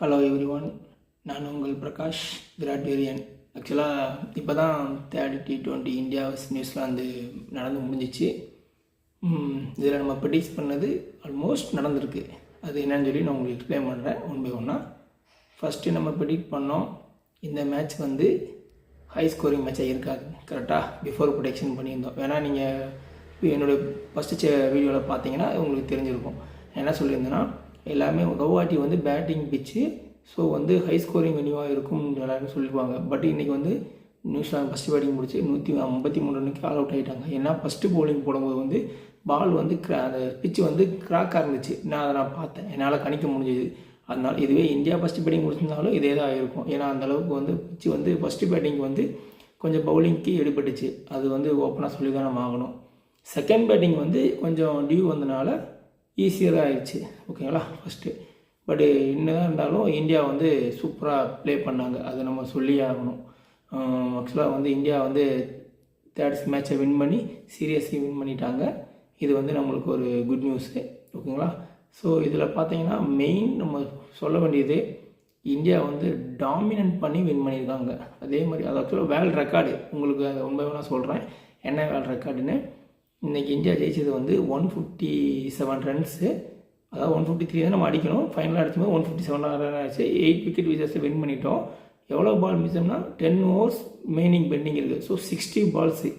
Hello every one, நான் உங்கள் பிரகாஷ் விராட் வேரியன். ஆக்சுவலாக இப்போ தான் third T20 India versus New Zealand நடந்து முடிஞ்சிச்சு. இதில் நம்ம ப்ரெடிக்ட் பண்ணது ஆல்மோஸ்ட் நடந்திருக்கு. அது என்னன்னு சொல்லி நான் உங்களுக்கு எக்ஸ்பிளைன் பண்ணுறேன் ஒன் பை ஒன்னாக. ஃபஸ்ட்டு நம்ம ப்ரெடிக்ட் பண்ணோம் இந்த மேட்ச் வந்து ஹை ஸ்கோரிங் மேட்சாக இருக்காது. கரெக்டாக பிஃபோர் ப்ரொடெக்ஷன் பண்ணியிருந்தோம். வேணால் நீங்கள் என்னோடய ஃபஸ்ட்டு வீடியோவில் பார்த்தீங்கன்னா உங்களுக்கு தெரிஞ்சிருக்கும். என்ன சொல்லியிருந்தேன்னா எல்லாமே கவுஹாட்டி வந்து பேட்டிங் பிச்சு, ஸோ வந்து ஹை ஸ்கோரிங் வெனியூவாக இருக்கும்னு எல்லாருமே சொல்லிடுவாங்க. பட் இன்றைக்கி வந்து நியூசிலாந்து ஃபஸ்ட்டு பேட்டிங் முடிச்சு 153 ரன்னுக்கு ஆல் அவுட் ஆகிட்டாங்க. ஏன்னா ஃபஸ்ட்டு பவுலிங் போடும்போது வந்து பால் வந்து அந்த பிச்சு வந்து கிராக்காக இருந்துச்சு. அதை பார்த்தேன், என்னால் கணிக்க முடிஞ்சுது. அதனால் இதுவே இந்தியா ஃபஸ்ட்டு பேட்டிங் முடிச்சிருந்தாலும் இதே தான் இருக்கும். ஏன்னா அந்தளவுக்கு வந்து பிச்சு வந்து ஃபஸ்ட்டு பேட்டிங் வந்து கொஞ்சம் பவுலிங்க்கு எடுபட்டுச்சு. அது வந்து ஓப்பனாக சொல்லி தான் நம்ம ஆகணும். செகண்ட் பேட்டிங் வந்து கொஞ்சம் டியூ வந்தனால ஈஸியராக ஆயிடுச்சு. ஓகேங்களா ஃபஸ்ட்டு. பட் என்னதான் இருந்தாலும் இந்தியா வந்து சூப்பராக ப்ளே பண்ணாங்க, அதை நம்ம சொல்லியே ஆகணும். ஆக்சுவலாக வந்து இந்தியா வந்து தேர்ட் மேட்சை வின் பண்ணி சீரியஸாக வின் பண்ணிட்டாங்க. இது வந்து நம்மளுக்கு ஒரு குட் நியூஸு. ஓகேங்களா. ஸோ இதில் பார்த்தீங்கன்னா மெயின் நம்ம சொல்ல வேண்டியது இந்தியா வந்து டாமினன்ட் பண்ணி வின் பண்ணியிருக்காங்க. அதே மாதிரி அது ஆக்சுவலாக வேர்ல்டு ரெக்கார்டு. உங்களுக்கு அதை உண்மையாக நான் சொல்கிறேன் என்ன வேர்ல்டு ரெக்கார்டுன்னு. இன்றைக்கி இந்தியா ஜெயிச்சது வந்து 157 ரன்ஸு, அதாவது 153 தான் நம்ம அடிக்கணும். ஃபைனலாக அடிச்சும்போது 157 ரன் ஆச்சு. 8 விக்கெட் விசேஷத்தை வின் பண்ணிட்டோம். எவ்வளோ பால் மிச்சம்னா 10 ஓவர்ஸ் மெயினிங் பெண்டிங் இருக்குது. So 60 balls.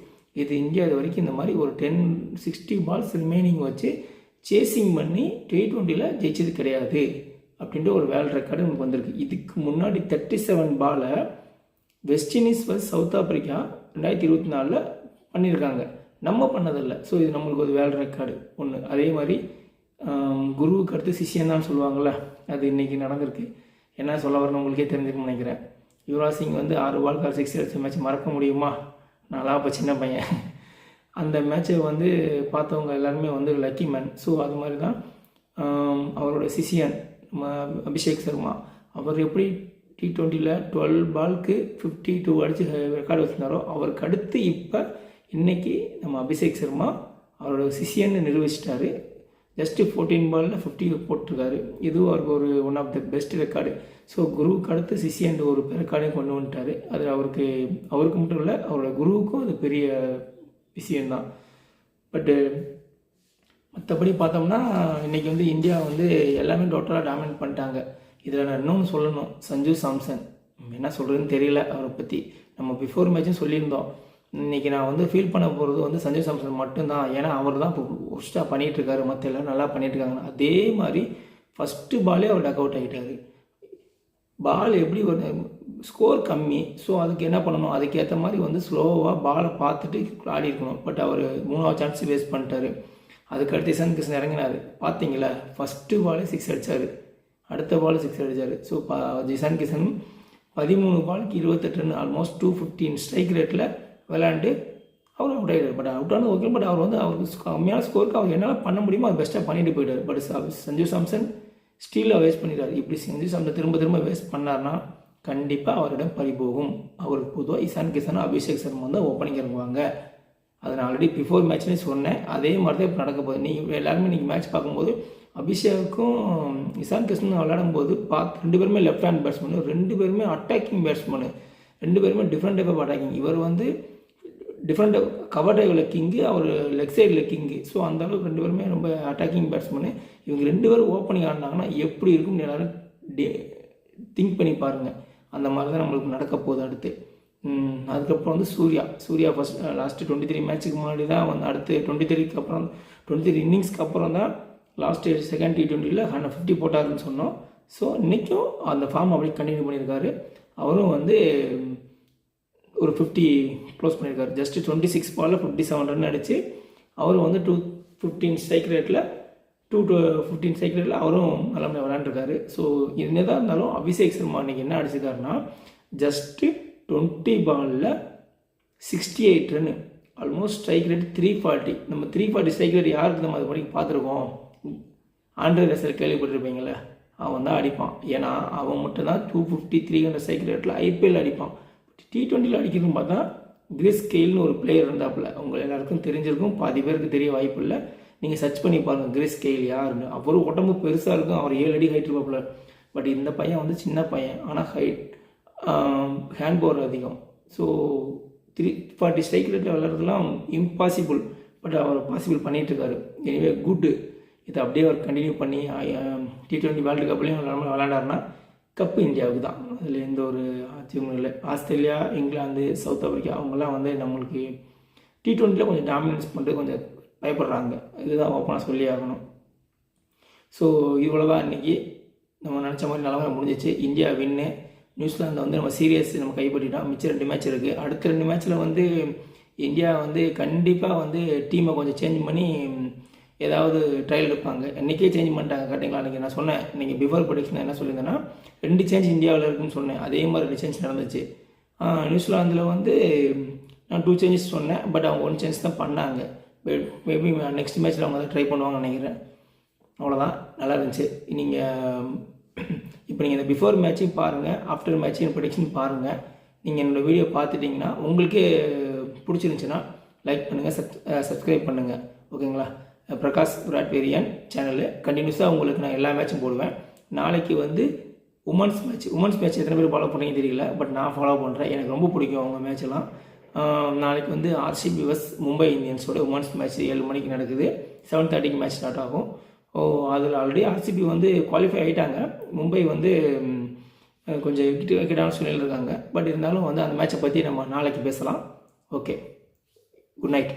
இது இந்தியா இது வரைக்கும் இந்த மாதிரி ஒரு 60 பால்ஸ் ரிமைனிங் வச்சு சேசிங் பண்ணி T20 ஜெயிச்சது கிடையாது அப்படின்ட்டு ஒரு வேர்ல்டு ரெக்கார்டு நமக்கு வந்திருக்கு. இதுக்கு முன்னாடி 37 பாலை west Indies versus south Africa 2024 பண்ணியிருக்காங்க, நம்ம பண்ணதில்லை. ஸோ இது நம்மளுக்கு ஒரு வேர்ல்டு ரெக்கார்டு ஒன்று. அதே மாதிரி குருவுக்கு அடுத்து சிஷியன் தான் சொல்லுவாங்கள்ல, அது இன்றைக்கி நடந்திருக்கு. என்ன சொல்ல வரணும் உங்களுக்கே தெரிஞ்சுக்கணும்னு நினைக்கிறேன். யுவராஜ் சிங் வந்து 6 பால் 6 அடிச்ச மேட்ச் மறக்க முடியுமா? நான்லாம் அப்போ சின்ன பையன். அந்த மேட்ச்சை வந்து பார்த்தவங்க எல்லாருமே வந்து லக்கி மேன். ஸோ அது மாதிரி தான் அவரோட சிஷியன் அபிஷேக் சர்மா, அவர் எப்படி T20 12 பாலுக்கு 52 அடித்து ரெக்கார்டு வச்சுருந்தாரோ, அவருக்கு அடுத்து இப்போ இன்றைக்கி நம்ம அபிஷேக் சர்மா அவரோட சிஷியன்னு நிரூபிச்சிட்டாரு. ஜஸ்ட்டு 14 பாலில் 50 போட்டிருக்காரு. இதுவும் அவருக்கு ஒரு one of the best record. So குருவுக்கு அடுத்து சிஷியன் ஒரு ரெக்கார்டையும் கொண்டு வந்துட்டார். அது அவருக்கு மட்டும் இல்லை, அவரோட குருவுக்கும் அது பெரிய விஷயந்தான். பட்டு மற்றபடி பார்த்தோம்னா இன்றைக்கி வந்து இந்தியா வந்து எல்லாமே டோட்டலாக டாமினேட் பண்ணிட்டாங்க. இதில் நான் இன்னொன்று சொல்லணும், சஞ்சு சாம்சன் என்ன சொல்கிறதுன்னு தெரியல. அவரை பற்றி நம்ம பிஃபோர் மேட்சும் சொல்லியிருந்தோம். இன்றைக்கி நான் வந்து ஃபீல் பண்ண போகிறது வந்து சஞ்சு சாம்சன் மட்டும்தான். ஏன்னா அவர் தான் இப்போ ஒர்ஸ்ட்டாக பண்ணிகிட்ருக்காரு, மற்ற எல்லாம் நல்லா பண்ணிகிட்ருக்காங்க. அதே மாதிரி ஃபஸ்ட்டு பாலே அவர் டக் அவுட் ஆகிட்டார். பால் எப்படி ஒரு ஸ்கோர் கம்மி, ஸோ அதுக்கு என்ன பண்ணணும், அதுக்கேற்ற மாதிரி வந்து ஸ்லோவாக பாலை பார்த்துட்டு ஆடி இருக்கணும். பட் அவர் 3வது சான்ஸ் வேஸ்ட் பண்ணிட்டார். அதுக்கடுத்து இசான் கிஷன் இறங்கினார். பார்த்தீங்களா, ஃபஸ்ட்டு பாலே 6 அடித்தார், அடுத்த பால் 6 அடித்தார். ஸோ இசான் கிஷன் 13 பாலுக்கு 28 ரன், ஆல்மோஸ்ட் 215 ஸ்ட்ரைக் ரேட்டில் விளையாண்டு அவர் அவுட் ஆகிட்டார். பட் அவுட் ஆனது ஓகே. பட் அவர் வந்து அவருக்கு கம்மியான ஸ்கோருக்கு அவர் என்னால் பண்ண முடியுமோ அது பெஸ்ட்டாக பண்ணிட்டு போயிட்டார். பட் சஞ்சு சாம்சன் ஸ்டீலாக வேஸ்ட் பண்ணிட்டார். இப்படி சஞ்சு சாம்சன் திரும்ப வேஸ்ட் பண்ணார்னா கண்டிப்பாக அவரிடம் பறிபோகும். அவருக்கு பொதுவாக இசான் கிஷனும் அபிஷேக் சர்மா வந்து ஓப்பனிங் இறங்குவாங்க. அதை நான் ஆல்ரெடி பிஃபோர் மேட்ச்லேயும் சொன்னேன். அதே மாதிரி தான் இப்போ நடக்க போகுது. நீங்கள் எல்லாருமே இன்றைக்கி மேட்ச் பார்க்கும்போது அபிஷேக்கும் இசான் கிஷனும் விளையாடும் போது ரெண்டு பேருமே லெஃப்ட் ஹேண்ட் பேட்ஸ்மேனு, 2 பேருமே அட்டாக்கிங் பேட்ஸ்மேனு, 2 பேருமே டிஃப்ரெண்ட் டைப் ஆஃப் அட்டாக்கிங். இவர் வந்து டிஃப்ரெண்ட் கவர் டைவில் கிங்கு, அவர் லெக் சைடில் கிங்கு. ஸோ அந்தளவுக்கு 2 பேருமே ரொம்ப அட்டாக்கிங் பேட்ஸ்மேனு. இவங்க 2 பேரும் ஓப்பனிங் ஆடினாங்கன்னா எப்படி இருக்கும்னு எல்லோரும் திங்க் பண்ணி பாருங்கள். அந்த மாதிரி தான் நம்மளுக்கு நடக்க போகுது அடுத்து. அதுக்கப்புறம் வந்து சூர்யா ஃபஸ்ட் லாஸ்ட்டு 23 மேட்ச்சுக்கு முன்னாடி தான் வந்து அடுத்து 23க்கு அப்புறம் 23 இன்னிங்ஸ்க்கு அப்புறம் தான் லாஸ்ட்டு செகண்ட் T20 150 போட்டாருன்னு சொன்னோம். ஸோ இன்றைக்கும் அந்த ஃபார்ம் அப்படியே கண்டினியூ பண்ணியிருக்காரு. அவரும் வந்து ஒரு 50 க்ளோஸ் பண்ணியிருக்காரு. ஜஸ்ட்டு 26 பாலில் 57 ரன் அடித்து அவரும் வந்து 215 ஸ்ட்ரைக் ரேட்டில் 215 ஸ்ட்ரைக் ரேட்டில் அவரும் நல்லா விளையாண்டுருக்காரு. ஸோ என்ன தான் இருந்தாலும் அபிஷேக் சர்மா இன்றைக்கி என்ன அடிச்சிருக்காருன்னா ஜஸ்ட்டு 20 பாலில் 68 ரன், ஆல்மோஸ்ட் ஸ்ட்ரைக் ரேட் 340. நம்ம 340 ஸ்ட்ரைக் ரேட் யாருக்கு நம்ம அது வரைக்கும் பார்த்துருக்கோம்? ஆண்ட்ரே ரசல் கேள்விப்பட்டிருப்பீங்களே, அவன் தான் அடிப்பான். ஏன்னா அவன் மட்டும்தான் 250 300 ஸ்ட்ரைக் ரேட்டில் ஐபிஎல் அடிப்பான். T20 அடிக்கிறதுன்னு பார்த்தா கிறிஸ் கெயில்னு ஒரு பிளேயர் இருந்தாப்புல, உங்கள் எல்லாருக்கும் தெரிஞ்சிருக்கும், பாதி பேருக்கு தெரிய வாய்ப்பு இல்லை. நீங்கள் சர்ச் பண்ணி பாருங்கள் கிறிஸ் கெயில் யாருன்னு. அவரும் உடம்பு பெருசாக இருக்கும், அவர் 7 அடி ஹைட் இருப்பாப்புல. பட் இந்த பையன் வந்து சின்ன பையன், ஆனால் ஹைட், ஹேண்ட் பவர் அதிகம். ஸோ 340 ஸ்ட்ரைக் ரேட்டில் விளையாடுறதுலாம் இம்பாசிபிள், பட் அவர் பாசிபிள் பண்ணிகிட்ருக்காரு. Anyway good. இதை அப்படியே அவர் கண்டினியூ பண்ணி T20 வேர்ல்டு கப்லேயும் விளையாண்டாருன்னா கப்பு இந்தியாவுக்கு தான். அதில் எந்த ஒரு ஆச்சரியமும் இல்லை. ஆஸ்திரேலியா, இங்கிலாந்து, சவுத் ஆஃப்ரிக்கா அவங்கெல்லாம் வந்து நம்மளுக்கு T20 கொஞ்சம் டாமினன்ஸ் பண்ணிட்டு கொஞ்சம் பயப்படுறாங்க. இதுதான் ஓப்பனாக சொல்லி ஆகணும். ஸோ இவ்வளோ தான் இன்றைக்கி. நம்ம நினச்ச மாதிரி நிலமை முடிஞ்சிச்சு. இந்தியா வின்னு. நியூசிலாந்து வந்து நம்ம சீரியஸ் நம்ம கைப்பற்றிட்டோம். மிச்சம் 2 மேட்ச் இருக்குது. அடுத்த 2 மேட்ச்சில் வந்து இந்தியா வந்து கண்டிப்பாக வந்து டீமை கொஞ்சம் சேஞ்ச் பண்ணி ஏதாவது ட்ரையல் எடுப்பாங்க. இன்றைக்கே சேஞ்ச் பண்ணிட்டாங்க கரெக்டுங்களா? அன்றைக்கி நான் சொன்னேன், இன்றைக்கி பிஃபோர் ப்ரெடிக்ஷன் என்ன சொல்லியிருந்தேன்னா 2 சேஞ்ச் இந்தியாவில் இருக்குன்னு சொன்னேன். அதே மாதிரி 2 சேஞ்ச் நடந்துச்சு. நியூசிலாந்தில் வந்து நான் 2 சேஞ்சஸ் சொன்னேன், பட் அவங்க 1 சேஞ்ச் தான் பண்ணாங்க. மேபி நெக்ஸ்ட் மேட்ச்சில் அவங்க தான் ட்ரை பண்ணுவாங்கன்னு நினைக்கிறேன். அவ்வளோதான், நல்லா இருந்துச்சு. இப்போ நீங்கள் இந்த பிஃபோர் மேட்சையும் பாருங்கள், ஆஃப்டர் மேட்சையும் ப்ரெடிக்ஷன் பாருங்கள். நீங்கள் என்னோடய வீடியோ பார்த்துட்டிங்கன்னா உங்களுக்கே பிடிச்சிருந்துச்சுன்னா லைக் பண்ணுங்கள், சப்ஸ்கிரைப் பண்ணுங்கள். ஓகேங்களா? பிரகாஷ் விராட் வேரியன் சேனலு கண்டினியூஸாக உங்களுக்கு நான் எல்லா மேட்சும் போடுவேன். நாளைக்கு வந்து உமன்ஸ் மேட்ச் எத்தனை பேர் ஃபாலோ பண்ணீங்க தெரியல, பட் நான் ஃபாலோ பண்ணுறேன். எனக்கு ரொம்ப பிடிக்கும் அவங்க மேட்செல்லாம். நாளைக்கு வந்து RCB vs மும்பை இந்தியன்ஸோட உமன்ஸ் மேட்ச் 7 மணிக்கு நடக்குது. 7:30 மேட்ச் ஸ்டார்ட் ஆகும். அதில் ஆல்ரெடி RCB வந்து குவாலிஃபை ஆகிட்டாங்க. மும்பை வந்து கொஞ்சம் விக்கெட்டான சூழ்நிலையில் இருக்காங்க. பட் இருந்தாலும் வந்து அந்த மேட்சை பற்றி நம்ம நாளைக்கு பேசலாம். Okay, good night.